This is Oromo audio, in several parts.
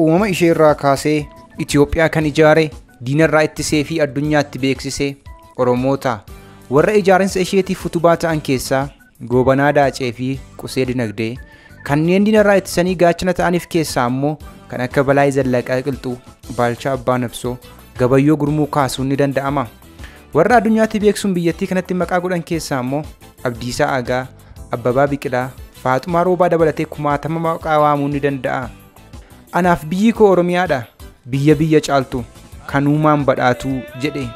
uumama ishee irraa kaasee Itoophiyaa kan ijaare diinarraa ittisee fi addunyaatti beeksise Oromoota. Warra ijaarinsa isheetiif utubaa ta'an keessaa Goobanaa Daacee fi Qusee Dinagdee, kanneen diinarraa ittisanii gaachana ta'aniif keessaa ammoo kan akka Balaay Zallaqaa Qilxuu, Baalchaa Abbaa Nabsoo, Gabayyoo Gurmuu kaasuun ni danda'ama. Warra addunyaatti beeksuun biyyattii kanatti maqaa godhan keessaa ammoo Abdiisaa Agaa, Abbabaa Biqilaa, Faaxumaa Roobaa dabalatee kumaatama maqaa waamuun ni danda'a. Anaaf biyyi koo Oromiyaadha, biyya caaltu kan uumaan badhaatu jedhe.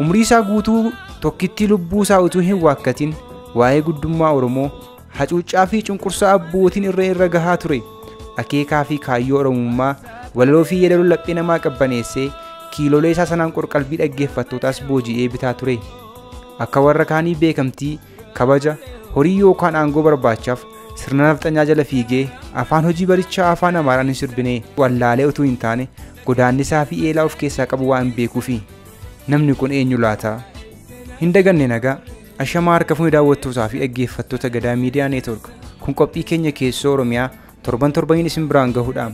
Umrii isaa guutuu tokkittii lubbuu isaa utuu hin waakkatin waa'ee guddummaa Oromoo hacuuccaa fi cunqursaa abbootiin irra gahaa ture. Akeekaa fi kaayyoo Oromummaa walaloo fi yeedaloo laphee namaa qabbaneessee kiilolee isaa sanaan qorqalbii dhaggeeffattootaas booji'ee bitaa ture. Akka warra kaanii beekamtii, kabaja, horii yookaan aangoo barbaachaaf sirna nafxanyaa jala fiigee afaan hojii barichaa afaan Amaaraan hin sirbine wallaalee utuu hin taane godaannisaa fi eelaa of keessaa qabu waan beekuufi. Namni kun eenyu laata? Hin daganne nagaa. Ashamaa harka fuuni daawwattootaa fi dhaggeeffattoota Gadaa Miidiyaa Neetwork. Kun qophii keenya keessoo Oromiyaa torbaniin isin biraan gahuudha.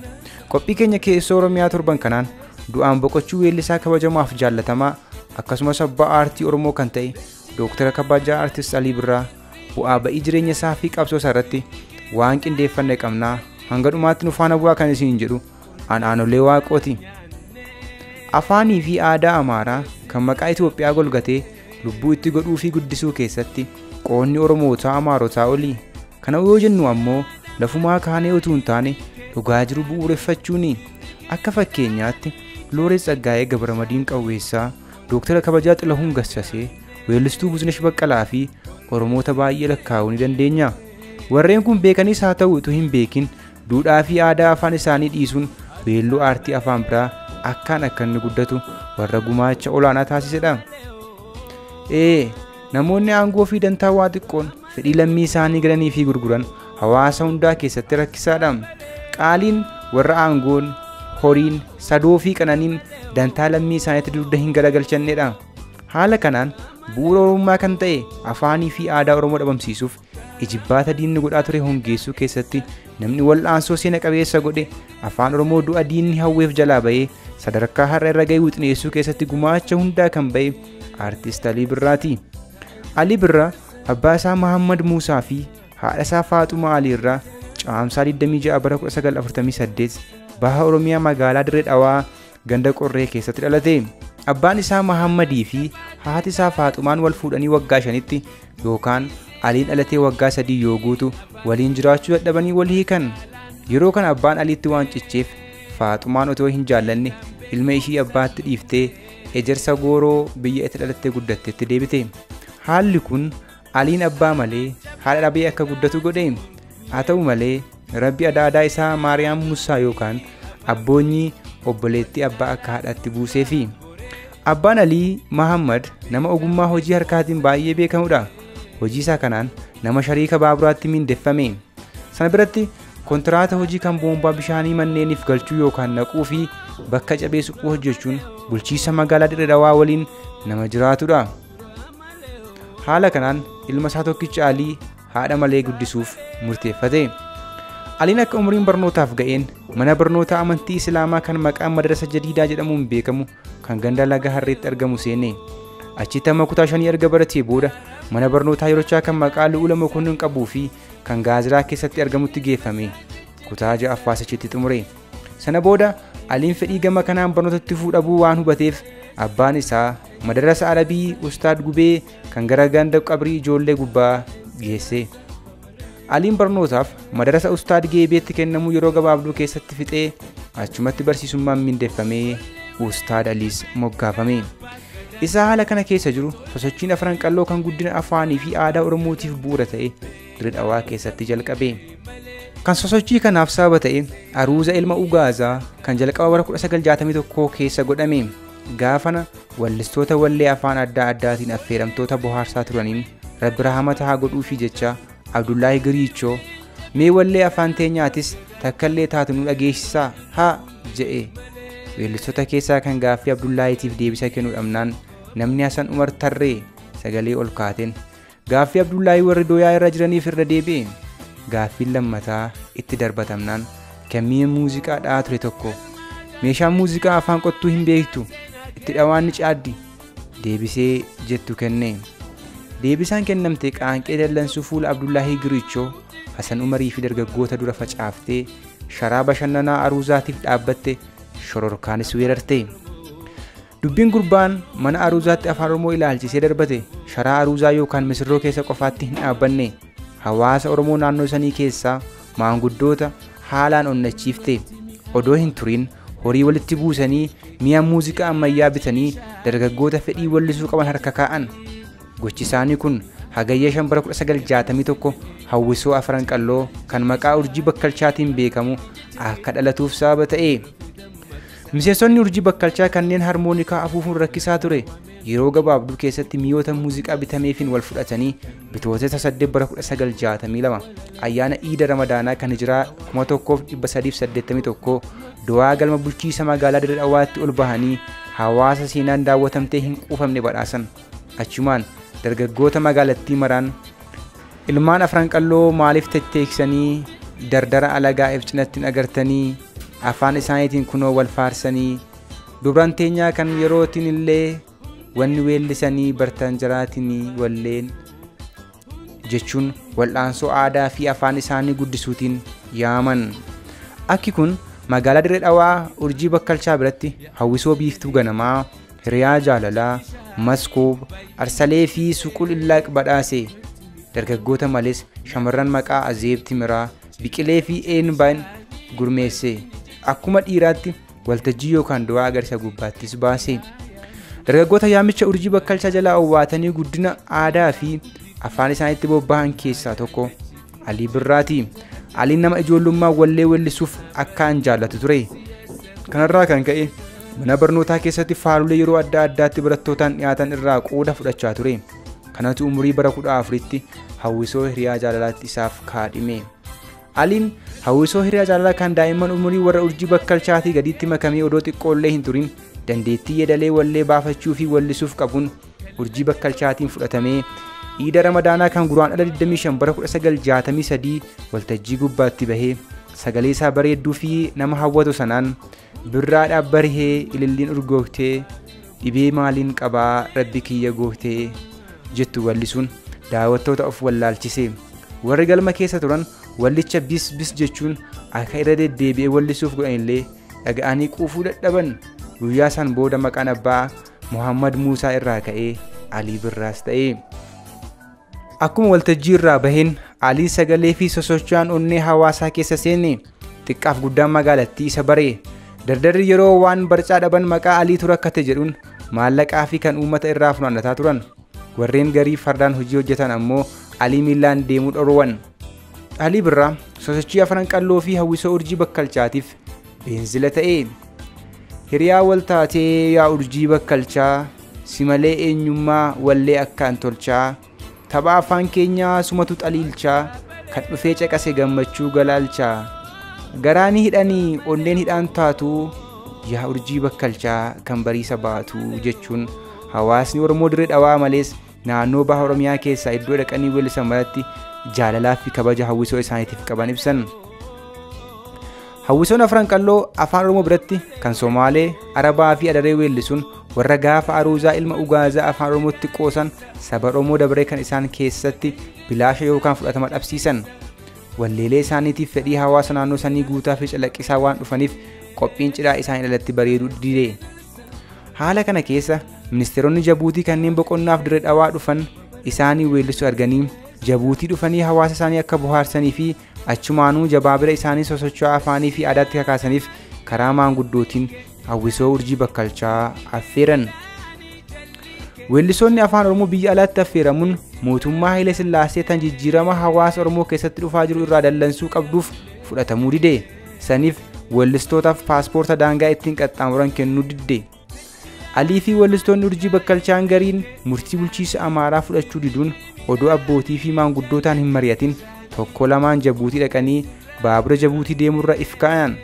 Qophii keenya keessoo Oromiyaa torban kanaan du'aan boqochuu weellisaa kabajamaaf jaallatamaa akkasumas abbaa aartii Oromoo kan ta'e Dooktara Kabajaa Aartist Alii Birraa bu'aa ba'ii jireenya isaa fi qabsoo isaa irratti waan qindeeffanne qabnaa. Hanga dhumaatti nu faana bu'aa kan isin jedhu Aanolee Waaqooti. Afaanii fi aadaa Amaaraa kan maqaa Itoophiyaa golgatee lubbuu itti godhuu fi guddisuu keessatti qoonni Oromootaa Amaarotaa olii. Kana yoo jennu ammoo lafumaa kaanee utuu hin taane dhugaa jiru bu'uureffachuuni. Akka fakkeenyaatti Looreet Tsaggaayee Gabramadiin Qawweessaa, Dooktara Kabajaa Xilahuun Gassasee, weellistuu Buzinesh Baqqalaa fi Oromoota baay'ee lakkaa'uu ni dandeenya. Warreen kun beekanis haa ta'u utuu hin beekin duudhaa fi aadaa afaan isaanii dhiisuun weelluu aartii afaan biraa akka inni guddatu warra gumaacha olaanaa taasisedha. Namoonni aangoo fi dantaa waa xiqqoon fedhii lammii isaanii galanii fi gurguran hawaasa hundaa keessatti rakkisaadha. Qaaliin warra aangoon, horiin, sadoo fi qananiin dantaa lammii isaaniitti dugda hin galagalchannedha. Haala kanaan bu'uura Oromummaa kan ta'e afaanii fi aadaa Oromoo dhabamsiisuuf ijibbaata diinni godhaa ture hongeessuu keessatti namni wal'aansoo seena qabeessa godhe afaan Oromoo du'a diinni hawweef jalaa ba'ee sadarkaa har'a irra ga'ee wixineessuu keessatti gumaacha hundaa kan ba'e Aartist Alii Birraati. Alii Birraa abbaa isaa Mahammad Muusaa fi haadha isaa Faaxumaa Alii irraa caamsaa 26 bara 1948 baha Oromiyaa magaalaa Dirree Dhawaa ganda Qorree keessatti dhalate. Abbaan isaa Mahammadii fi haati isaa Faaxumaan wal fuudhanii waggaa 5tti yookaan Aliin dhalatee waggaa 3 yoo guutu waliin jiraachuu dadhabanii wal hiikan. Yeroo kana abbaan Aliitti waan cicheef Faaxumaan otoo hin jaallanne ilma ishii abbaatti dhiiftee ejersa Gooroo biyya itti dhalattee guddatteetti deebite. Haalli kun Aliin abbaa malee haadha dhabee akka guddatu godhe. Haa ta'u malee Rabbi adaadaa isaa Maariyaam Musaa yookaan abboonyii obboleettii abbaa akka haadhaatti buuseefi. Abbaan Alii Mahammad nama ogummaa hojii harkaatiin baay'ee beekamudha. Hojii isaa kanaan nama shariika baaburaatti miindeffame. Sana biratti kontiraata hojii kan boombaa bishaanii manneeniif galchuu yookaan naquu fi bakka cabee suphuu hojjechuun bulchiisa magaalaa Dirree Dhawaa waliin nama jiraatudha. Haala kanaan ilma isaa tokkicha Alii haadha malee guddisuuf murteeffate. Aliin akka umriin barnootaaf ga'een mana barnootaa amantii Islaamaa kan maqaan Madrasa Jadiidaa jedhamuun beekamu kan ganda Laga Harreetti argamu seene. Achitti amma kutaa 5 erga baratee booda mana barnootaa yerochaa kan maqaa Lu'uula Mokonnin qabuu fi kan Gaaziraa keessatti argamutti geeffame. Kutaa 6ffaas achitti xumure. Sana booda Aliin fedhii gama kanaan barnootatti fuudhabuu waan hubateef abbaan isaa Madrasa Arabii Ustaad Gubee kan gara ganda qabrii ijoollee gubbaa geesse. Aliin barnootaaf madarasa Ustaad Geebeetti kennamuu yeroo gabaabduu keessatti fixee achumatti barsiisummaan miindeffamee Ustaad Aliis moggaafame. Isa haala kana keessa jiru sosochiin afran qalloo kan guddina afaanii fi aadaa Oromootiif bu'uura ta'e Dirree Dhawaa keessatti jalqabe. Kan sosochii kanaaf sababa ta'e aruuza ilma Ugaazaa kan jalqaba bara 1961 keessa godhame. Gaafana wallistoota wallee afaan adda addaatiin affeeramtoota bohaarsaa turaniin Rabbi rahmata haa godhuufi jecha Abdullaahi Giriichoo mee wallee afaan teenyaatis takkallee taatu nu dhageessisaa haa jedhe. Weellistoota keessaa kan gaaffii Abdullaahiitiif deebisa kennu dhabnaan namni Hasan Umar Tarree sagalee ol kaateen gaaffii Abdullaahi warri dooyaa irra jiraniif irra deebi'e. Gaaffiin lammataa itti darbatamnaan kan mi'a muuziqaa dha'aa ture tokko. Meeshaan muuziqaa afaan qottuu hin beektu itti dhawaan ni caaddi deebisee jettu kenne. Deebisaan kennamte qaanqee dallansuu fuula Abdullaahii Girichoo Hasan Umarii fi dargaggoota dura facaaftee sharaa bashannanaa aruuzaatiif dhaabbatte shororkaanis weerarte. Dubbiin gurbaan mana aruuzaatti afaan Oromoo ilaalchisee darbate sharaa aruuzaa yookaan misirroo keessa qofaatti hin dhaabbanne hawaasa Oromoo naannoo sanii keessaa maanguddoota haalaan onnachiifte. Odoo hin turin horii walitti buusanii mi'a muuziqaa ammayyaa bitanii dargaggoota fedhii wallisuu qaban harka kaa'an. Gochi isaanii kun hagayya 1961 hawwisoo afran qalloo kan maqaa urjii bakkalchaatiin beekamu akka dhalatuuf sababa ta'e. Miseensonni urjii bakkalchaa kanneen harmoonikaa afuufuun rakkisaa ture yeroo gabaabduu keessatti mi'oota muuziqaa bitameefiin wal fudhatanii bitootessa 8 ayyaana Iida Ramadaanaa kan hijiraa 1381 du'aa galma bulchiisa magaalaa Dirree Dhawaatti ol bahanii hawaasa seenaan daawwatamtee hin quufamne badhaasan. Achumaan dargaggoota magaalattii maraan ilmaan afran qalloo maaliif tetteeksanii dardara alagaa'eef cinatti agartanii afaan isaaniitiin kunoo wal faarsanii dubraan teenyaa kan yerootiin illee wanni weellisanii bartan jiraatiin walleen jechuun wal'aansoo aadaa fi afaan isaanii guddisuutiin yaaman. Akki kun magaalaa Dirree Dhawaa urjii bakkalchaa biratti hawwisoo biiftuu ganamaa, hiriyaa jaalalaa, maskoob, arsalee fi suqul illaaq badhaase. Dargaggoota malees shamarran maqaa Azeeb Timiraa, Biqilee fi Eenbaan gurmeesse. Akkuma dhiiraatti waltajjii yookaan du'aa agarsiisa gubbaattis baase. Dargaggoota yaamicha urjii bakkalchaa jalaa owwaatanii guddina aadaa fi afaan isaaniitti bobba'an keessaa tokko Alii Birraati. Aliin nama ijoollummaa wallee weellisuuf akkaan jaallatu ture. Kanarraa kan ka'e mana barnootaa keessatti faalulee yeroo adda addaatti barattootaan dhiyaatan irraa qooda fudhachaa ture. Kanatu umurii bara 14tti hawwisoo hiriyaa jaalalaatti isaaf kaadhime. Aliin hawwisoo hiriyaa jaalalaa kan daa'imman umurii warra urjii bakkalchaatii gadiitti makamee odoo xiqqoollee hin turin dandeettii yedalee wallee baafachuu fi wallisuuf qabuun urjii bakkalchaatiin fudhatamee Iida Ramadaanaa kan guraandhala 25 bara 1963 waltajjii gubbaatti bahee sagalee isaa bareedduu fi nama hawwatu sanaan birraadhaaf barihee ililliin urgooftee dhibee maaliin qabaa rabbi kiyya gooftee jettu wallisuun daawwattoota of wallaalchise. Warri galma keessa turan wallicha bis bis jechuun akka irra deddeebi'ee wallisuuf godhan illee dhaga'anii quufuu dadhaban. Guyyaa san booda maqaan abbaa Muhammad Muusaa irraa ka'ee Alii Birraas ta'e. Akkuma waltajjii irraa baheen Alii sagalee fi sosocho'aan onnee hawaasaa keessa seenne xiqqaaf guddaan magaalattii isa baree. Dardarri yeroo waan barcaa dhaban maqaa Aliitu rakkate jedhuun maallaqaa fi kan uummata irraa funaannataa turan. Warreen garii fardaan hojii hojjetan ammoo Alii miillaan deemuu dhorwan. Alii Birraa sosochii afran qalloo fi hawwisoo urjii bakkalchaatiif beenzila ta'e. Hiriyaa wal taatee yaa urjii bakkalchaa si malee eenyummaa wallee akkaan tolchaa tapha afaan keenyaa sumatu xaliilchaa kan dhufee caqase gammachuu galaalchaa garaanii hidhanii onneen hidhaan taatu yaa urjii bakkalchaa kan bariisa baatu jechuun hawaasni Oromoo Dirree Dhawaa malees naannoo baha Oromiyaa keessaa iddoo dhaqanii weellisan maratti jaalalaa fi kabaja hawwisoo isaaniitiif qaban ibsan. Hawwisoon afran qalloo afaan Oromoo biratti kan Somaalee, Arabaa fi Adaree weellisuun warra gaafa aruuzaa ilma ugaazaa afaan Oromootti qoosan saba Oromoo dabaree kan isaan keessatti bilaasha yookaan fudhatama dhabsiisan. Walleelee isaaniitiif fedhii hawaasa naannoo sanii guutaa fi calaqqisaa waan dhufaniif qophiin cidhaa isaanii alatti bareeduu didee. Haala kana keessa ministeeronni Jabuutii kanneen boqonnaaf Dirree Dhawaa dhufan isaanii weellisuu arganii Jabuutii dhufanii hawaasa isaanii akka bohaarsanii fi achumaanuu jabaabila isaanii sosocho'aa afaanii fi aadaatti kakaasaniif karaa maanguddootiin hawwisoo urjii bakkalchaa affeeran. Weellisoonni afaan Oromoo biyya alaatti affeeramuun mootummaa Haile Sillaasee tan jijjiirama hawaasa Oromoo keessatti dhufaa jiru irraa dallansuu qabduuf fudhatamuu dide. Saniif weellistootaaf paaspoorta daangaa ittiin qaxxaamuran kennuu didde. Alii fi weellistoonni urjii bakkalchaan gariin murtii bulchiisa Amaaraa fudhachuu diduun odoo abbootii fi maanguddootaan hin mari'atin tokko lamaan Jabuutii dhaqanii baabura Jabuutii deemurra if kaa'an.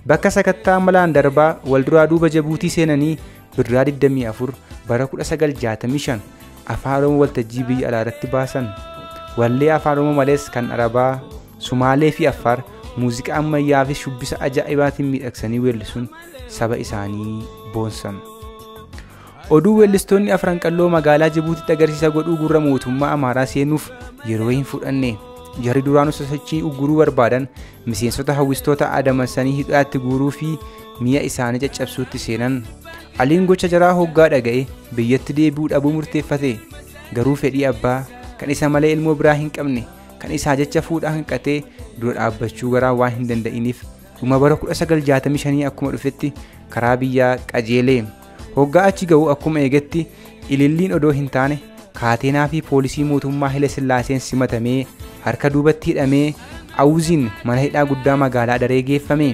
Bakka sakattaa malaan darbaa walduraa duuba Jabuutii seenanii birraa 24 bara 1965 afaan Oromoo waltajjii biyya alaa irratti baasan. Wallee afaan Oromoo malees kan Arabaa, Sumaalee fi Affaar muuziqaa ammayyaa fi shubbisa ajaa'ibaatiin miidhagsanii weellisuun saba isaanii boonsan. Oduu weellistoonni afran qalloo magaalaa Jibuutiitti agarsiisa godhuu gurra mootummaa Amaaraa seenuuf yeroo hin fudhanne. Jarri duraanuu sosochii ugguruu barbaadan miseensota hawwistoota adamansanii hidhaatti guuruu fi mi'a isaanii caccabsuutti seenan. Aliin gocha jaraa hoggaa dhaga'e biyyatti deebi'uu dhabuu murteeffate. Garuu fedhii abbaa kan isa malee ilmoo biraa hin qabne kan isaa jecha fuudhaa hanqatee dura dhaabbachuu garaa waan hin danda'iniif dhuma bara 1965 akkuma dhufetti karaa biyyaa qajeelee. Hoggaa achi ga'u akkuma eegetti ililliin odoo hin taane kaateenaa fi poolisii mootummaa Haile Sillaaseen simatamee harka duubatti hidhamee Awuziin mana hidhaa guddaa magaalaa Daree geeffame.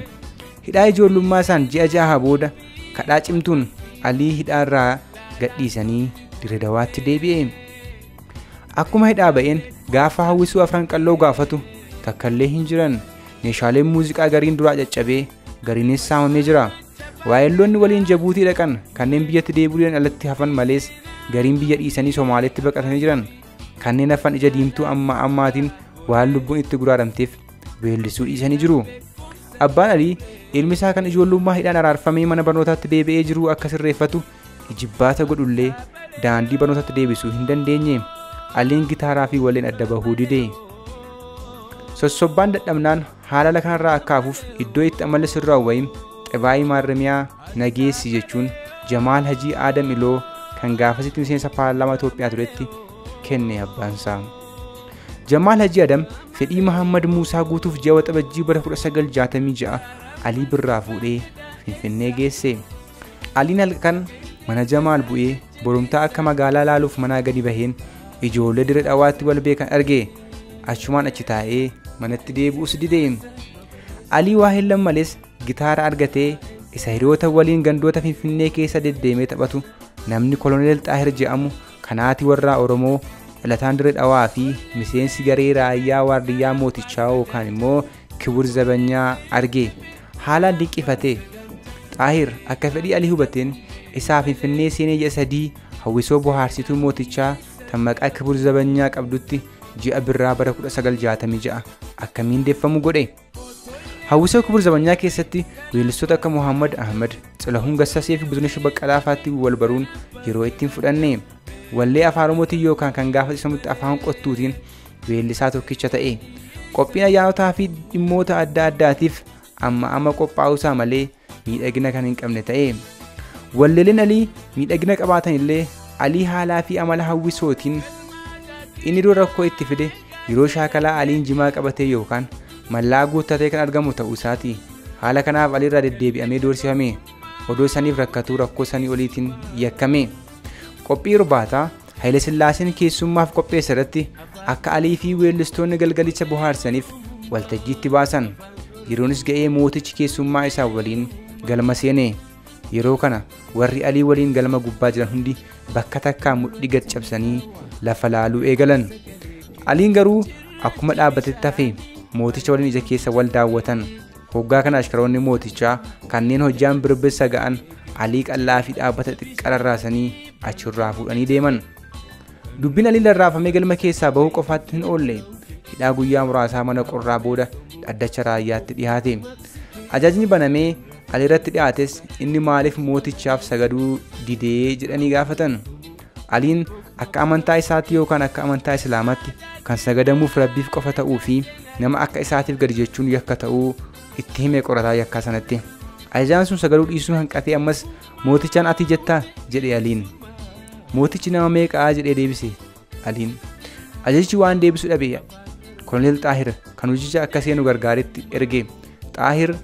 Hidhaa ijoollummaa isaan ji'a jaha booda kadhaa cimtuun Alii hidhaarraa gadhiisanii Dirredawaatti deebi'e. Akkuma hidhaa ba'een gaafa hawwisuu afran qalloo gaafatu takkallee hin jiran. Meeshaaleen muuziqaa gariin duraa caccabee gariinis saamamee jira. Waayilloonni waliin Jibuutii dhaqan kanneen biyyatti deebi'uudhaan alatti hafan malees gariin biyya dhiisanii Somaaleetti baqatanii jiran. Kanneen hafan ija diimtuu ammaatiin waan lubbuun itti guraaramteef weellisuu dhiisanii jiru. Abbaan Alii ilmi isaa kan ijoollummaa hidhaan araarfamee mana barnootaatti deebi'ee jiru akka sirreeffatu ijibbaata godhullee daandii barnootaatti deebisuu hin dandeenye. Aliin gitaaraa fi walleen adda bahuu dide. Sossobbaan dadhabnaan haala kanarraa akka hafuuf iddoo itti amala sirraa wayiin Xibaayi Maarramiyaa Nageessi jechuun Jamaal Hajii Aadam Iloo kan gaafasitti miseensa paarlaamaa Itoophiyaa turetti kenne abbaan isaa. Jamaal Hajii Aadam fedhii Mahammad Muusaa guutuuf ji'a waxabajjii bara 1966 Alii birraa fuudhee Finfinnee geesse. Aliin halkan mana Jamaal bu'ee borumtaa akka magaalaa laaluuf manaa gadi baheen ijoollee Dirree Dhawaatti wal beekan arge. Achumaan achi taa'ee manatti deebi'uus dide. Alii waa hin lammalees gitaara argatee isa hiriyoota waliin gandoota Finfinnee keessa deddeemee taphatu namni Koloneel Xaahir jedhamu kanaati warraa Oromoo dhalataan Dirree Dhawaa fi miseensi garee raayyaa waardiyyaa mootichaa yookaan immoo Kibur Zabanyaa arge. Haalaan dinqifate. Xaahir akka fedhii Alii hubateen isaa Finfinnee seenee ji'a sadii hawwisoo bohaarsituu mootichaa tan maqaa Kibur Zabanyaa qabdutti ji'a birraa bara 1966 akka miindeeffamu godhe. Hawwisoo Kibur Zabanyaa keessatti weellistoota akka Muhammad Ahmad, Xilahuun Gassasee fi Buzunesh Baqqalaa faatti wal baruun yeroo ittiin fudhanne. Wallee afaan Oromootiin yookaan kan gaafa isamutti afaan qottuutiin weellisaa tokkicha ta'e. Qophiin ayyaanotaa fi dhimmoota adda addaatiif amma qophaa'uusaa malee miidhagina kan hin qabne ta'e. Walleeleen Alii miidhagina qabaatan illee Alii haalaa fi amala hawwisootiin inni dura rakkoo itti fide yeroo shaakalaa Aliin jimaa qabatee yookaan mallaa guuttatee kan argamu ta'uu isaati. Haala kanaaf Aliirraa deddeebi'amee doorsifame. Odoo saniif rakkatuu rakkoo sanii oliitiin yakkame. Qophii irbaataa Haile Sillaaseen keessummaaf qopheesse irratti akka Alii fi weellistoonni galgalicha bohaarsaniif waltajjiitti baasan. Yeroonis ga'ee mootichi keessummaa isaa waliin galma seene. Yeroo kana warri Alii waliin galma gubbaa jiran hundi bakka takkaan mudhii gad cabsanii lafa laaluu eegalan. Aliin garuu akkuma dhaabbatetti hafe mooticha waliin ija keessa wal daawwatan. Hoggaa kana ashkaroonni mootichaa kanneen hojjaan birbirsa ga'an Alii qallaa fi dhaabbata xiqqararraasanii achirraa fuudhanii deeman. Dubbiin Aliin rarraafamee galma keessaa bahuu qofaatti hin oolle. Hidhaa guyyaa muraasaa mana qorraa booda dhaddacha raayyaatti dhiyaate. Ajajni banamee Alii irratti dhiyaates inni maaliif mootichaaf sagaduu didee jedhanii gaafatan. Aliin akka amantaa isaatti yookaan akka amantaa Islaamaatti kan sagadamuuf Rabbiif qofa ta'uu fi nama akka isaatiif gadi jechuun yakka ta'uu itti hime qorataa yakkaa sanatti. Ajajaan sun sagaduu dhiisuu hanqatee ammas mootichaan ati jettaa jedhe Aliin. Mootichi nama meeqaa jedhee deebise Aliin. Ajajichi waan deebisu dhabe Koloneel Xaahir kan hojicha akka seenu gargaaretti erge. Xaahir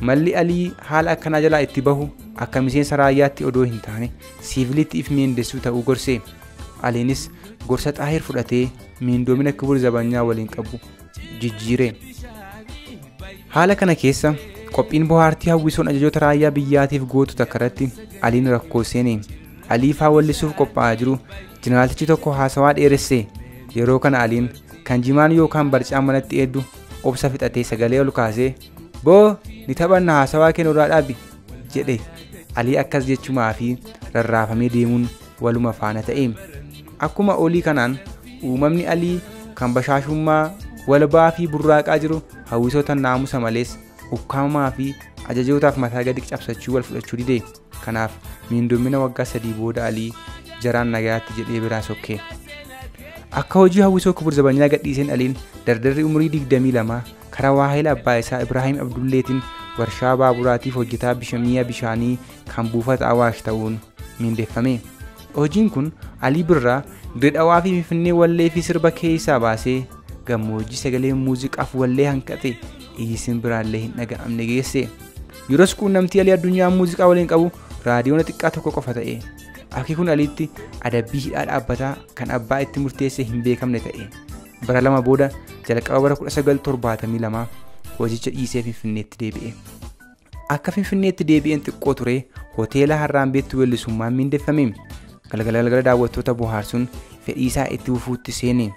malli Alii haala akkanaa jalaa itti bahu akka miseensa raayyaatti odoo hin taane siiviliitti if miindessuu ta'uu gorse. Aliinis gorsa Xaahir fudhatee miindoomina Kibur Zabanyaa waliin qabu jijjiire. Haala kana keessa qophiin bohaartii hawwisoon ajajoota raayyaa biyyaatiif gootu takka irratti Aliin rakkoo seene. Alii faa wallisuuf qophaa'aa jiru jeneraalichi tokko haasawaa dheeresse. Yeroo kana Aliin kan jimaan yookaan barcaan manatti eeddu obsa fixatee sagalee ol kaasee boo ni taphanna haasawaa kennurraa dhaabi jedhe. Alii akkas jechumaa fi rarraafamee deemuun waluma faana ta'e. Akkuma olii kanaan uumamni Alii kan bashaashummaa walbaa fi burraaqaa jiru hawwisoota naamusa malees ukkaamamaa fi ajajootaaf mataa gadi cabsachuu wal fudhachuu dide. Kanaaf miindoomina waggaa 3 booda Alii jaraan nagaatti jedhee biraa sokkee. Akka hojii hawwisoo Kibur Zabanyaa gadhiiseen Aliin dardarri umurii 22 karaa waahila abbaa isaa Ibraahim Abdulleetiin warshaa baaburaatiif hojjetaa bishaanii kan buufata Awaash ta'uun miindeeffame. Hojiin kun Alii Birraa Dirree fi Finfinnee wallee fi sirba keessaa baasee gammoojjii sagalee muuziqaaf wallee hanqate isin biraallee hin dhaga'amne geesse. Yeroos quunnamtii Alii addunyaa muuziqaa waliin qabu raadiyoon xiqqaa tokko qofa ta'e. Akki kun Aliitti adabbii hidhaa dhaabbataa kan abbaa itti murteesse hin beekamne ta'e. Bara 2 booda jalqaba bara 1972 hojicha dhiisee Finfinneetti deebi'e. Akka Finfinneetti deebi'een xiqqoo ture hoteela Harraambeetti weellisummaan miindeeffame. Galgala daawwattoota bohaarsuun fedhii isaa itti fufuutti seene.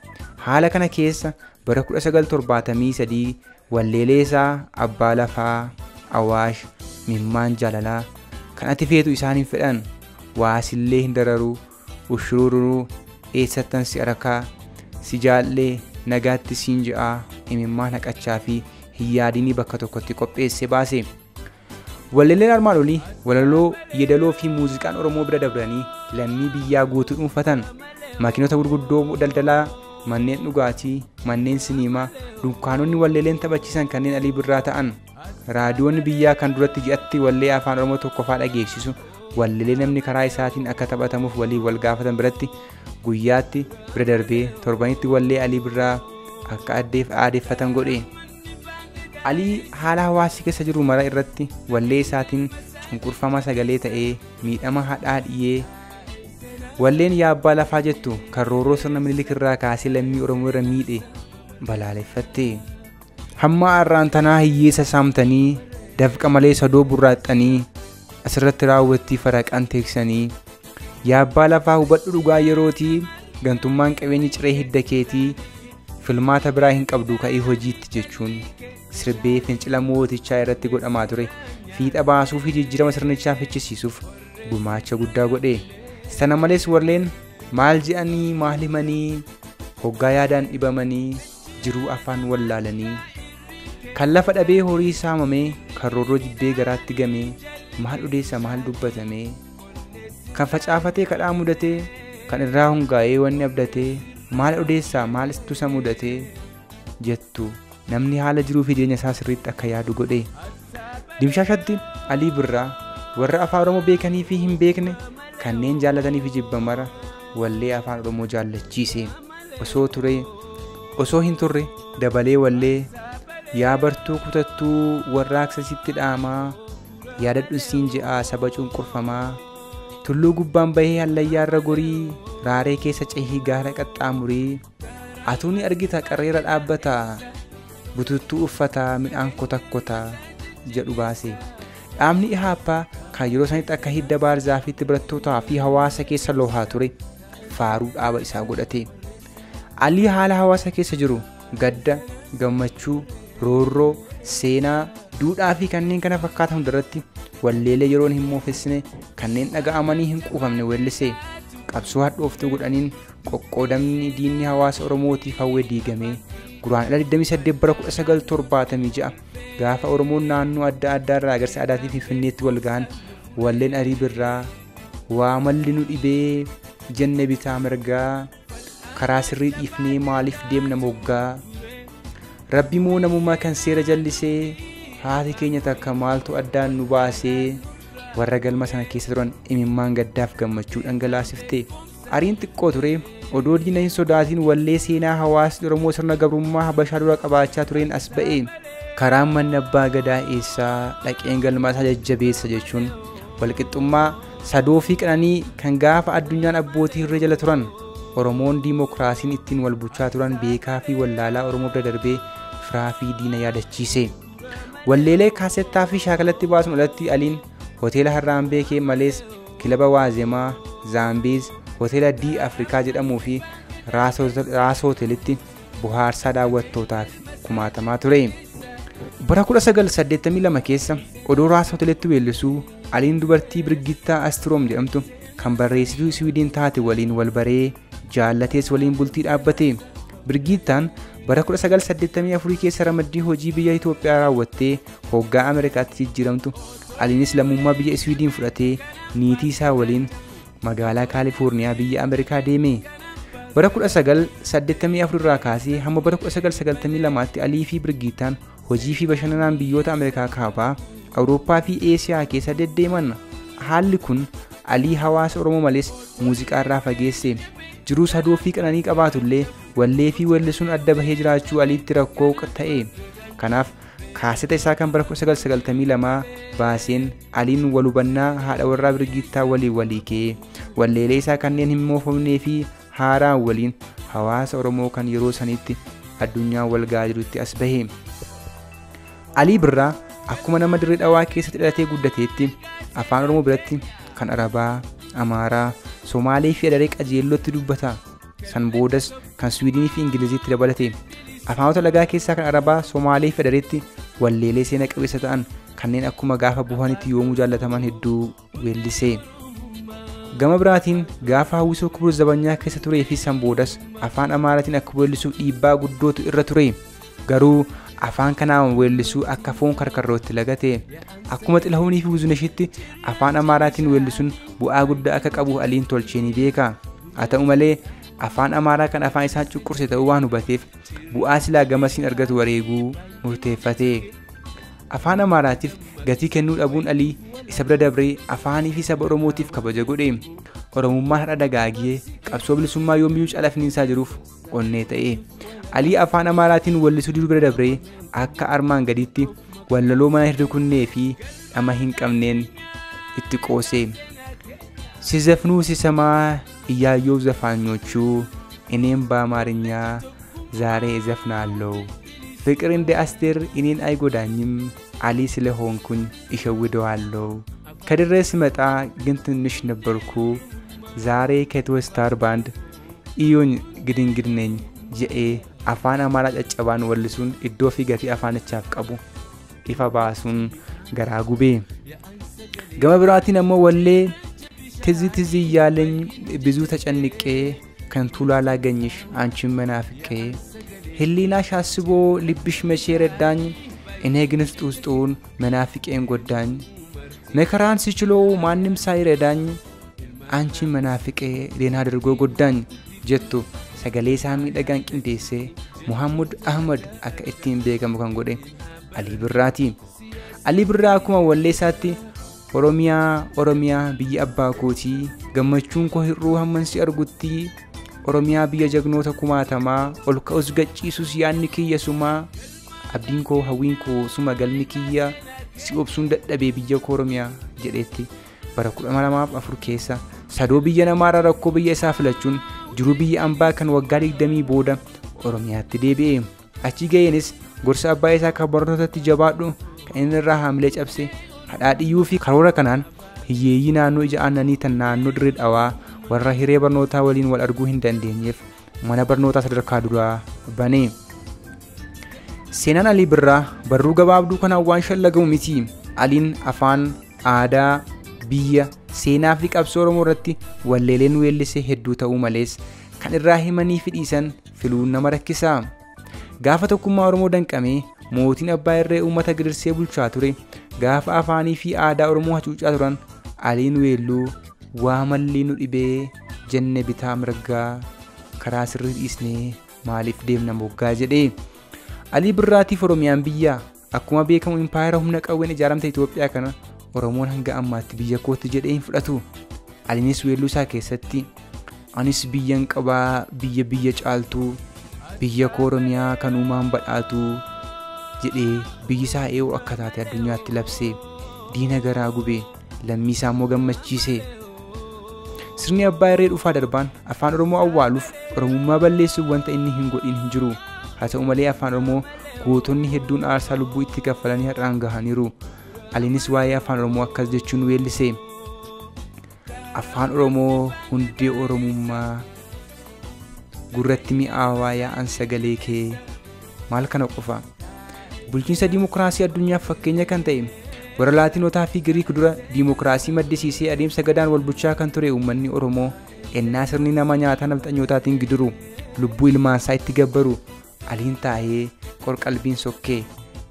Haala kana keessa bara 1973 walleelee isaa Abbaa Lafaa, Awaash, Mimmaan Jaalalaa kan ati feetu isaaniin fedhan, waasillee hin dararuu, ushururuu, eessattan si arakaa, si jaallee, nagaatti siin ji'aa, imimmaan haqachaa fi hiyyaadinii bakka tokkotti qopheesse baase. Walleeleen armaan olii walaloo, yeedaloo fi muuziqaan Oromoo bira dabranii lammii biyyaa guutuu dhuunfatan. Makiinota gurguddoo daldalaa, manneen dhugaatii, manneen siniimaa, dunkaanonni walleeleen taphachiisan kanneen Alii Birraa ta'an. Raadiyoonni biyyaa kan duratti ji'atti wallee afaan Oromoo tokkoffaa dhageessisu walleelee namni karaa isaatiin akka taphatamuuf waliin wal gaafatan biratti guyyaatti bira darbee torbanitti wallee Alii Birraa akka aadeeffatan godhe. Alii haala hawaasii keessa jiru mara irratti wallee isaatiin cunqurfama sagalee ta'ee miidhama hadhaa dhiyee walleen yaa abbaa lafaa jettu kan roorroo sirna Minilik irraa kaasee lammii Oromoo irra miidhe balaaleffatte. Hamma arraan tanaa hiyyeessa saamtanii dafqa malee sadoo burraaxxanii asirratti raawwattii faraqan teeksanii yaa abbaa lafaa hubadhu dhugaa yerootii gantummaan qabeenyi ciree hidda keetii filmaata biraa hin qabdu ka'ii hojiitti jechuun sirbee fincila mootichaa irratti godhamaa ture fiixa baasuu fi jijjiirama sirnichaa fichisiisuuf gumaacha guddaa godhe. Sana malees warleen maal je'anii maal himanii hoggaa yaadaan dhibamanii jiruu afaan wallaalanii kan lafa dhabee horii saamamee kan roorroo jibbee garaatti gamee maal odeessa maal dubbatamee kan facaafatee kadhaa mudatee kan irraa hungaa'ee wanni abdatee maal odeessaa maal istusa mudatee jettu namni haala jiruu fi jireenya isaa sirriitti akka yaadu godhe. Dimshaashatti Alii Birraa warra afaan Oromoo beekanii fi hin beekne kanneen jaallatanii fi jibban mara wallee afaan Oromoo jaallachiise. Osoo hin turre dabalee wallee yaa bartuu kutattuu warraaqsa sitti dhaamaa yaadadhu siin je'aa saba cunqurfamaa tulluu gubbaan bahee hallayyaarra gorii raaree keessa cehii gaara qaxxaamurii atuuni argita qarreera dhaabbataa bututtuu uffataa midhaan kotakkotaa jedhu baase. Dhaabni Ihaappaa kan yeroo sanitti akka hidda baarzaafiitti barattootaa fi hawaasa keessa loohaa ture faaruu dhaaba isaa godhate. Alii haala hawaasa keessa jiru gadda, gammachuu, roorroo, seenaa, duudhaa fi kanneen kana fakkaatan hundarratti walleelee yeroon hin moofessine kanneen dhaga'amanii hin quufamne weellisee qabsoo hadhooftuu godhaniin qoqqoodamni diinni hawaasa Oromootiif hawwee diigamee Guraandhala 28 bara 1976 gaafa Oromoon naannoo adda addaa irraa agarsa aadaatii Finfinneetti wal gahan walleen Alii Birraa waa malli nu dhibee jenne bitaa mirgaa karaa sirrii dhiifnee maaliif deemna moggaa Rabbi moo namummaa kan seera jallisee haati keenya takka maaltu addaan nu baasee warra galma sana keessa turan imimmaan gaddaaf gammachuu dhangalaasifte. Ariin xiqqoo ture odoo diina hin sodaatiin wallee seenaa hawaasni Oromoo sirna gabrummaa Habashaa dura qabaachaa tureen as ba'e. Karaan manni abbaa gadaa eessaa dhaqeen galma isaa jajjabeessa jechuun walqixxummaa sadoo fi qananii kan gaafa addunyaan abbootii irra jala turan Oromoon diimokiraasiin ittiin wal bulchaa turan beekaa fi wallaalaa Oromoo bira darbee firaa fi diina yaadachiise. Walleelee kaasettaa fi shaakalatti baasuun alatti Aliin hoteela Harraambeekee malees kilaba Waazemaa, Zaambiis, hoteela D Afrikaa jedhamuu fi Raas hoteelitti bohaarsaa daawwattootaaf kumaatamaa ture. Bara 1982 keessa odoo Raas hoteelitti weellisuu Aliin dubartii Birgittaa Astroom jedhamtu kan barreessituu Swiidin taate waliin wal baree jaallatees waliin bultii dhaabbate. Birgittaan Bara 1984 keessa ramaddii hojii biyya Itoophiyaa raawwattee hoggaa Ameerikaatti jijjiiramtu. Aliinis lammummaa biyya Iswiidin fudhatee niitii isaa waliin magaalaa Kaalifoorniyaa biyya Ameerikaa deeme. Bara 1984 irraa kaasee hamma bara 1992tti Alii fi Birgiittaan hojii fi bashannanaan biyyoota Ameerikaa kaabaa, Awurooppaa fi Eesiyaa keessa deddeeman. Haalli kun Alii hawaasa Oromoo malees muuziqaa irraa fageesse. Jiruu sadoo fi qananii qabaatullee wallee fi weellisuun adda bahee jiraachuu Aliitti rakkoo ta'e. Kanaaf kaaseta isaa kan bara 1992 baaseen Aliin walhubannaa haadha warraa Birgiittaa walii kee walleelee isaa kanneen hin moofamnee fi haaraan waliin hawaasa Oromoo kan yeroo sanitti addunyaa wal ga'aa jirutti as bahe. Alii Birraa akkuma nama dirree dhawaa keessatti dhalatee guddateetti afaan Oromoo biratti kan Arabaa, Amaaraa, Somaalee fi Adaree qajeellootti dubbata. San boodas kan Swiidinii fi Ingiliziitti dabalate. Afaanota lagaa keessaa kan Arabaa, Somaalee fi Adareetti walleelee seena qabeessa ta'an kanneen akkuma gaafa buhanitti yoomuu jaallataman hedduu weellisee. Gama biraatiin gaafa hawwisoo Kibur Zabanyaa keessa turee fi san boodas afaan Amaaraatiin akka weellisuu dhiibbaa guddootu irra ture. Garuu afaan kanaan weellisuu akka foon karkarrootti lagate. Akkuma Xilahuunii fi Wuzuneshitti afaan Amaaraatiin weellisuun bu'aa guddaa akka qabu Aliin tolchee ni beeka. Haa ta'u malee afaan Amaaraa kan afaan isaa cuqqurse ta'uu waan hubateef bu'aa silaa gamasiin argatu wareeguu murteeffate. Afaan Amaaraatiif gatii kennuu dhabuun Alii isa bira dabree afaanii fi saba Oromootiif kabaja godhe. Oromummaan har'a dagaagee qabsoo bilisummaa yoomiyyuu calafniinsaa jiruuf onnee ta'e. Alii afaan Amaaraatiin weellisuu diduu bira dabree akka armaan gaditti wallaloo mana hirrikunnee fi dhama hin qabneen itti qoose. ሲዘፍኑ ሲሰማ እያየው ዘፋኞቹ እኔም በአማርኛ ዛሬ እዘፍናለሁ ፍቅር እንደ አስቴር እኔን አይጎዳኝም አሊ ስለሆንኩኝ እሸውደዋለሁ ከድሬ ስመጣ ግን ትንሽ ነበርኩ ዛሬ ከትወስታር ባንድ ኢዮኝ ግድንግድ ነኝ ጀኤ አፋን አማራ ጨጨባን ወልሱን እዶ ፊገቲ አፋንቻፍ ቀቡ ኢፋ ባሱን ገራጉቤ ገመብራቲ ነሞ ወሌ ትዝ ያለኝ ብዙ ተጨንቄ ከንቱላ ላገኝሽ አንቺን መናፍቄ ህሊናሽ አስቦ ልብሽ መቼ ረዳኝ እኔ ግን ውስጡን መናፍቄን ጎዳኝ መከራን ሲችሎ ማንም ሳይረዳኝ አንቺን መናፍቄ ሌና አድርጎ ጎዳኝ ጀቱ ሰገሌ ሳሚ ደጋን ቅንዴሴ ሙሐመድ አህመድ አከ እቲን ቤገሙ ካን ጎዴ አሊ ብራ ኩማ ወሌሳቲ ኦሮሚያ ብዬ አባኮቲ ገመቹን ኮ ሂሩ ሀመንሲ አርጉቲ ኦሮሚያ ብዬ ጀግኖተ ኩማተማ ኦልከ ኡዝገጪሱስ ያንኪየሱማ አብዲንኮ ሀዊንኮ ሱማ ገልሚኪያ ሲኦብሱን ደደቤ ብዬ ኦሮሚያ ጀዴቲ በረኩ ማላማፍ አፍሩ ኬሳ ሰዶ ብዬ ነማራ ረኮ ብዬ ሳፍለቹን ጅሩ ብዬ አምባ ከን ወጋዲ ደሚ ቦዳ ኦሮሚያት ዴቤ አቺ ገየንስ ጎርሳ አባይሳ ከበረቶት ጀባዱ ከእንራ ሐምሌ ጨብሴ hadhaadhiyuu fi karoora kanaan hiyyeeyyii naannoo ija aannanii tan naannoo dirree dhawaa warra hiree barnootaa waliin wal arguu hin dandeenyeef mana barnootaa sadarkaa duraa bane. Seenaan Alii Birraa barruu gabaabduu kanaan waan shallagamu miti. Aliin afaan, aadaa, biyya, seenaa fi qabsoo Oromoo irratti walleeleen weellisee hedduu ta'uu malees kan irraa himanii fi dhiisan filuun nama rakkisa. Gaafa tokkummaa Oromoo danqamee mootiin abbaa irree uummata gidirsee bulchaa ture. Gaafa afaanii fi aadaa Oromoo hacuucaa turan Aliin weelluu waa malli nu dhibee jenne bitaa mirgaa karaa sirrii dhiisnee maaliif deemna moggaa jedhee. Alii Birraatiif Oromiyaan biyya akkuma beekamu impaayera humna qawween ijaaramte Itoophiyaa kana Oromoon hanga ammaatti biyya kootti jedhee hin fudhatu. Aliinis weelluu isaa keessatti anis biyyan qabaa biyya caaltuu biyya koo Oromiyaa kan uumaan badhaatu jedhee biyyi isaa eewu akka taate addunyaatti labsee diina garaa gubee lammii isaa immoo gammachiisee. Sirni abbaa irree dhufaa darbaan afaan Oromoo awwaaluuf Oromummaa balleessuuf wanta inni hin godhin hin jiru. Haa ta'u malee afaan Oromoo gootonni hedduun aarsaa lubbuu itti kaffalanii har'aan gahaniiru. Aliinis waa'ee afaan Oromoo akkas jechuun weellisee. Afaan Oromoo hundee Oromummaa gurratti mi'aawaa yaa'an sagalee kee maal kana qofa. Bulchiinsa diimokiraasii addunyaaf fakkeenya kan ta'e warra Laatinotaa fi Giriik dura diimokiraasii maddisiisee adeemsa gadaan wal bulchaa kan ture uummanni Oromoo ennaa sirni nama nyaataa nafxanyootaatiin gidiru lubbuu ilmaansaa itti gabbaru Aliin taa'ee qorqalbiin sokkee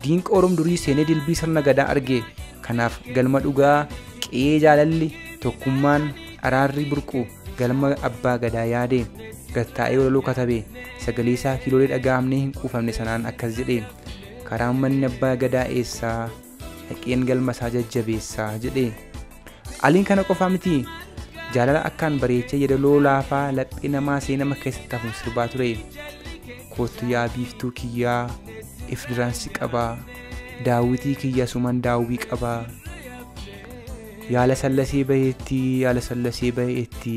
diinqa Oromoo durii seenee dilbii sirna gadaa argee kanaaf galma dhugaa qe'ee jaalalli tokkummaan araarri burqu galma abbaa gadaa yaade gattaa'ee walaloo katabee sagalee isaa kiiloolee dhaga'amnee hin quufamne sanaan akkas jedhee karaan manni abbaa gadaa eessaa dhaqeen galma isaa jajjabeessaa jedhee. Aliin kana qofaa miti jaalala akkaan bareechee yeedaloo laafaa laphee namaa seenama keessatti hafuun sirbaa ture. Kootu yaa biiftuu kiyyaa if diraansi qabaa daawwitii kiyya suman daawwii qabaa yaala sallasee baheetti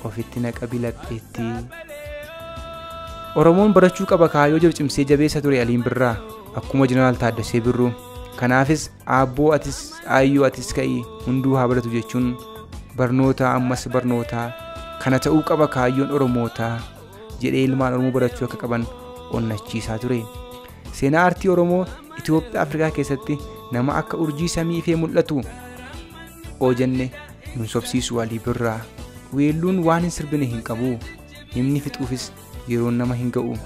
ofitti naqabi lapheetti. Oromoon barachuu qaba kaayyoo jiru cimsee jabeessa ture Aliin Birraa akkuma Jeneraal Taaddasee Birruu. Kanaafis aabboo atis aayyoo atis ka'ii hunduu haa baratu jechuun barnoota ammas barnoota kana ta'uu qaba kaayyoon Oromootaa jedhee ilmaan Oromoo barachuu akka qaban onnachiisaa ture. Seenaa aartii Oromoo Itoophiyaa Afrikaa keessatti nama akka urjii samii ifee mul'atu jenne nun sobsiisu Alii Birraa. Weelluun waan hin sirbine hin qabu himni fixuufis yeroon nama hin ga'u.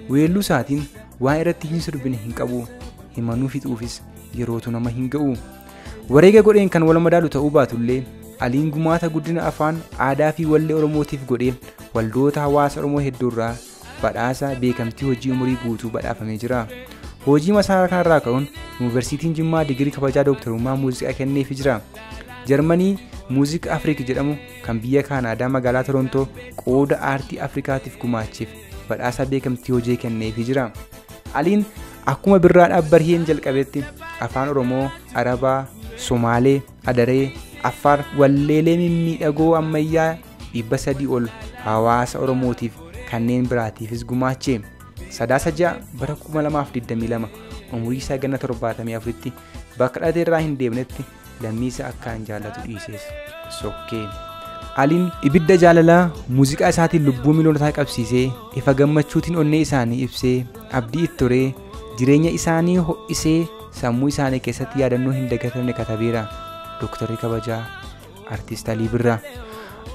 Weelluu isaatiin waan irratti hin sirbine hin qabu himanuu fixuufis yerootu nama hin ga'u. Wareega godheen kan wal madaalu ta'uu baatullee Aliin gumaata guddina afaan aadaa fi wallee Oromootiif godhee waldoota hawaasa Oromoo hedduurraa badhaasa beekamtii hojii umurii guutuu badhaafamee jira. Hojii masaraa kanarraa ka'uun Yuunivarsiitiin Jimmaa digirii kabajaa dooktarummaa muuziqaa kenneefii jira. Jarmanii Muuziq Afriik jedhamu kan biyya Kaanaadaa magaalaa Torontoo qooda aartii Afrikaatiif gumaacheef badhaasa beekamtii hojii kenneefii jira. Aliin akkuma Birraa dhaabbarheen jalqabetti afaan Oromoo, Arabaa, Somaalee, Adaree, Affaar walleelee mimmiidhagoo ammayyaa 300 ol hawaasa Oromootiif kanneen biraatiifis gumaache. Sadaasa 6 bara 2022 umurii isaa ganna 74tti bakka dhalate irraa hin deemnetti lammiisa akkaan jaallatu dhiisees sokkee. Aliin ibidda jaalalaa muuziqaa isaatiin lubbuu miliyoonotaa qabsiisee ifa gammachuutiin onnee isaanii ibsee abdii itti horee jireenya isaanii ho'isee sammuu isaanii keessatti yaadannoo hin dagatamne katabeera. Dooktarri kabajaa Artiist Alii Birraa.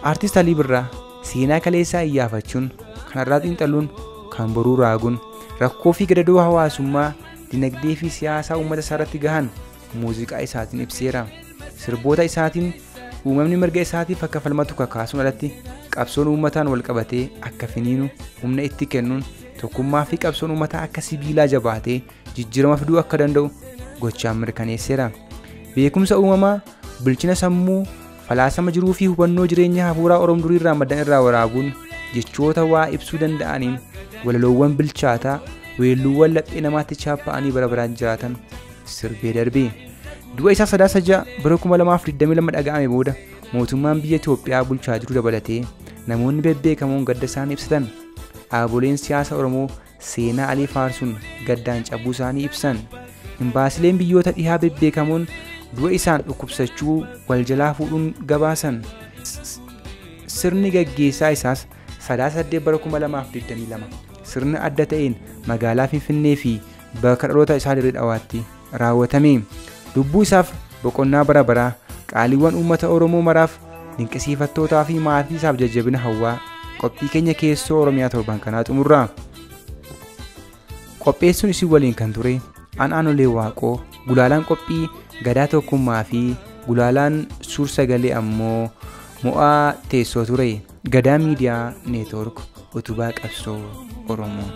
Artiist Alii Birraa seenaa kaleessaa iyyaafachuun kanarraa xiinxaluun kan boruu raaguun rakkoo fi gadadoo hawaasummaa dinagdee fi siyaasaa uummata isaarratti gahan muuziqaa isaatiin ibseera. Sirboota isaatiin uumamni mirga isaatiif akka falmatu kakaasuun alatti qabsoon uummataan wal qabatee akka finiinu humna itti kennuun tokkummaa fi qabsoon uummataa akka sibiilaa jabaatee jijjiirama fiduu akka danda'u gochaan mirkaneesseera. Beekumsa uumamaa, bilchina sammuu, falaasama jiruu fi hubannoo jireenya hafuuraa Oromoo durii irraa maddan irraa waraabuun jechoota waa ibsuu danda'aniin walaloowwan bilchaataa weelluuwwan laphee namaatti chaappa'anii bara baraan jiraatan sirbee darbee. Du'a isaa sadaasa 6 bara 2022 dhaga'ame booda mootummaan biyya Itoophiyaa bulchaa jiru dabalatee namoonni bebbeekamoon gadda isaanii ibsatan. Dhaaboleen siyaasa Oromoo seenaa Alii faarsuun gaddaan cabuu isaanii ibsan. Imbaasileen biyyoota dhihaa bebbeekamoon du'a isaan dhukkubsachuu wal jalaa fuudhuun gabaasan. Sirni gaggeessaa isaas sadaasa 8 bara 2022 sirna adda ta'een magaalaa Finfinnee fi bakka dhaloota isaa Dirree Dhawaatti raawwatame. Lubbuu isaaf boqonnaa bara baraa qaaliiwwan uummata Oromoo maraaf dinqisiifattootaa fi maatii isaaf jajjabina hawwaa qophii keenya keessoo Oromiyaa torban kanaa xumurraa. Qopheessuun isin waliin kan ture Aanolee Waaqoo, gulaalaan qophii gadaa tokkummaa fi gulaalaan suur sagalee ammoo mo'aa teessoo ture. Gadaa Miidiyaa Neetwoork utubaa qabsoo Oromoo.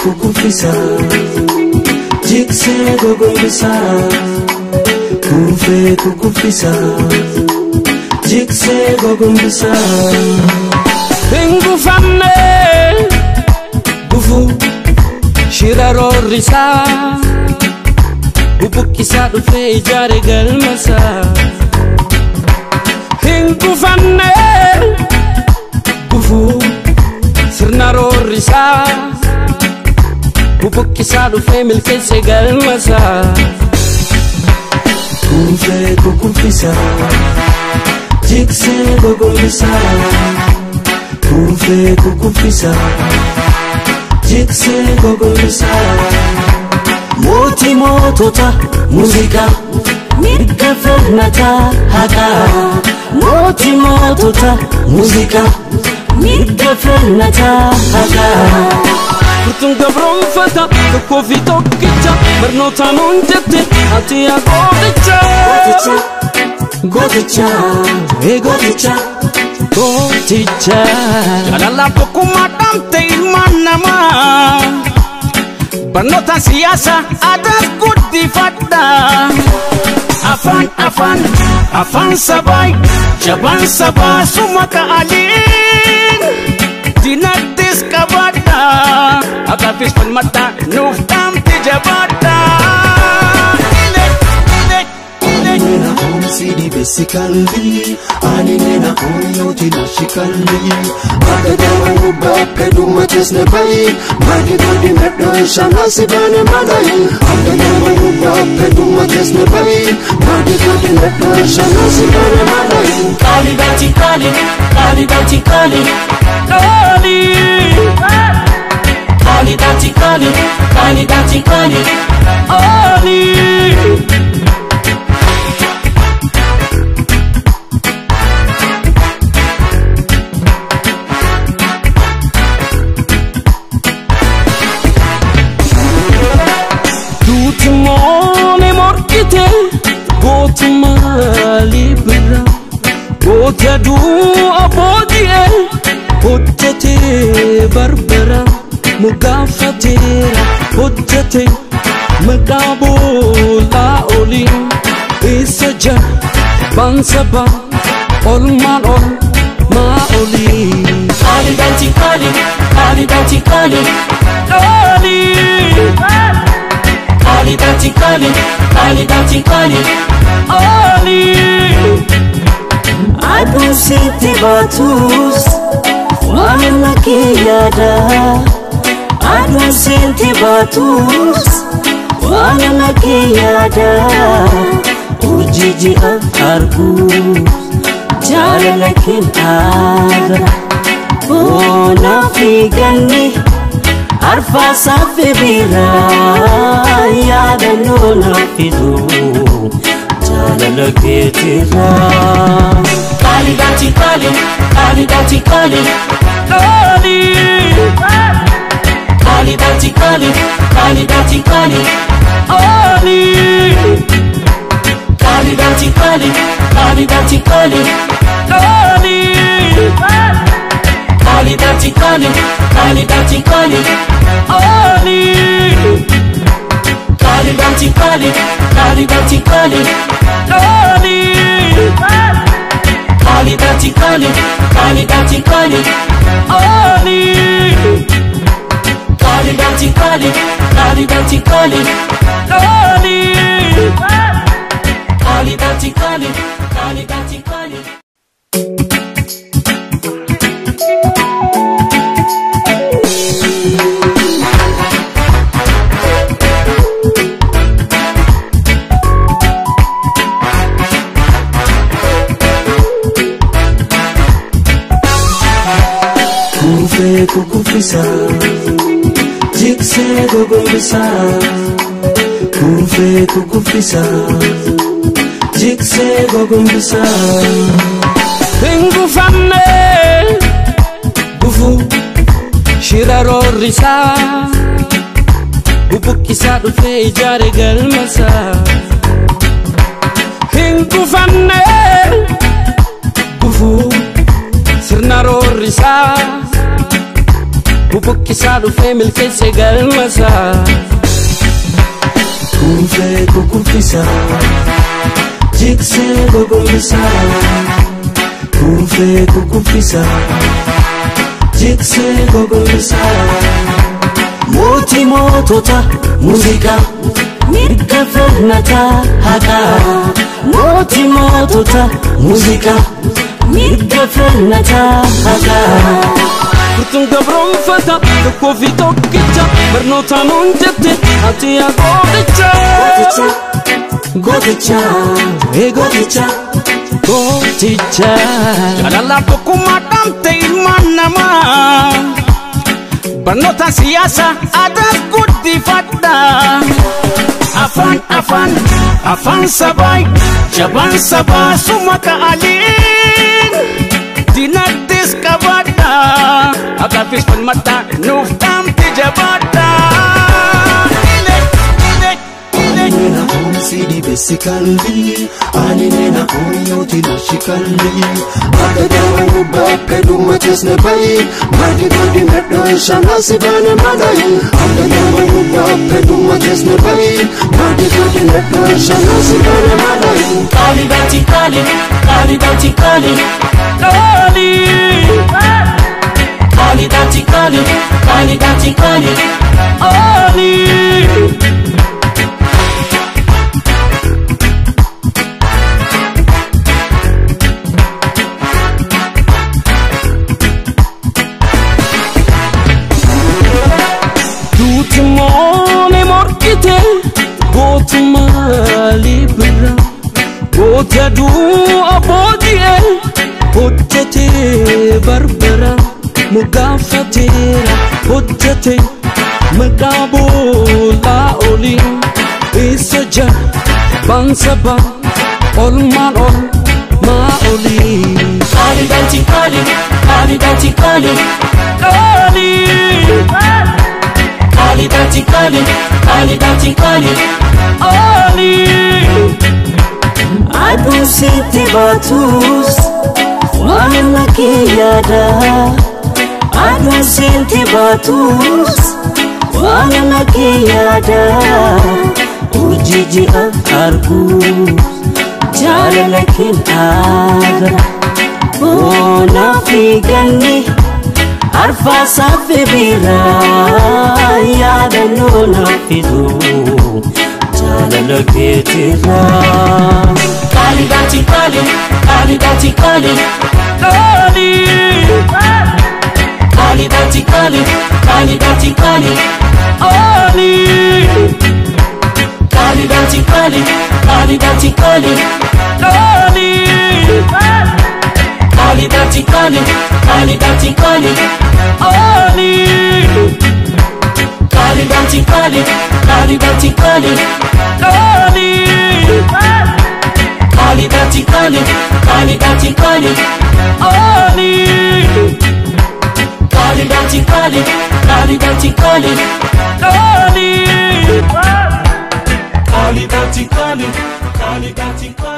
Kukufisa, jikse gogolisa. Kufe kukufisa, jikse gogolisa. Bingu famne, bufu shirarorisa. Bubukisa dufe ijare galmasa. Bingu famne, bufu sirnarorisa. Bubukkisaa dhufee milkeessee galmasaa. Kuufee kukufisaa jiksee gogombisaa. Kuufee kukufisaa jiksee gogombisaa. Mootii mootota muuziqaa mirga falmataa haqaa. Mootii mootota muuziqaa mirga falmataa haqaa. Furtuun gabroonfata tokkoo fi tokkicha barnootaan hunjette ati yaa gooticha. Gooticha gooticha Gooticha jaalalaaf tokkummaa dhamte ilmaan namaa barnoota siyaasa aadaas guddifadha. Afaan sabaa jabaan sabaa suma ka'aliin dinagdees qabaadha. Akaafis falmadha nuuf dhamte jabaadha. Sidi besikalli, ani nena onyoti nashikalli. Agadamu bape duma tesne bayi, magi godi medo shana sibane madayi. Agadamu bape duma tesne bayi, magi godi medo shana sibane madayi. Kali bati kali, kali bati kali, kali. Kali bati kali, kali bati kali, kali. Gotuma libra, gota du abodie, hojjete barbara, mugafatera, hojjete magabola oli, isaja bansaba, olman ol ma oli. Kali danti kali, kali danti kali, kali. Kali danti kali, kali danti kali, kali. Aduh siti batus, wala kiyada. Aduh siti batus, wala kiyada. Ujiji argus, jala lakin agra. Bona figani. Arfa safi bira ya danu nafidu jala laketira. Kali danti kali, kali danti kali, kali. Kali danti kali, kali danti kali, kali. Kali danti kali, kali danti kali, kali. Kali danti kali, kali danti kali, kali. Kali danti kali, kali danti kali, kali. Kali danti kali, kali danti kali, kali. Kali danti kali, kali danti kali, kali. Kali danti kali, kali danti kali. Kuufee kukufisaa jiksee gogombisaa. Kuufee kukufisaa jiksee gogombisaa. Hingufamne gufu shirarorrisaa. Bubukkisaa dhufee ijaare galmasaa. Hingufamne gufu sirna roorrisaa. Bubukkisaa dhufee milkeessee galmasaa. Kuufee kukufisaa jiksee gogombisaa. Kuufee kukufisaa jiksee gogombisaa. Mootii mootota muuziqaa mirga falmataa haqaa. Mootii mootota muuziqaa mirga falmataa haqaa. furtuun gabroonfata tokkoo fi tokkicha barnootaan hunjatte ati yaa gooticha. Gooticha, gooticha, gooticha. Jaalala tokkummaa dhamte ilmaan namaa barnoota siyaasa aadaa guddifadha. Afaan sabai jabaan sabaa suma ka'aliin dinagdees qabadha akaafis falmadha nuuf dhamte jabaadha. Nena omsidi basically, ani nena omyoti logically. Agadamu bapedu majesne bai, magi godi medo shana sibane malai. Agadamu bapedu majesne bai, magi godi medo shana sibane malai. Kali dati kali, kali dati kali, kali. Kali dati kali, kali dati kali, kali. Tutumone morkite gotuma libra gota du abodie hojjete barbara mugafatera hojjete maqabola oli isaja bansaba olman ol ma oli. Kali danti kali, kali danti kali, kali. Kali dati kali, kali dati kali, kali. Adu siti batus, wala kiyada. Adu siti batus, wala kiyada. Ujiji argus, jala lakin ada. Bona figani. Arfa safi bira ya danuna fidu jalala ketira. Kali dati kali, kali dati kali, kali. Kali dati kali, kali dati kali, kali. Kali dati kali, kali dati kali, kali. Kali dati kali, kali dati kali, kali. Kali dati kali, kali dati kali, kali. Kali dati kali, kali dati kali, kali. Kali dati kali, kali dati kali, kali. Kali dati kali, kali dati kali.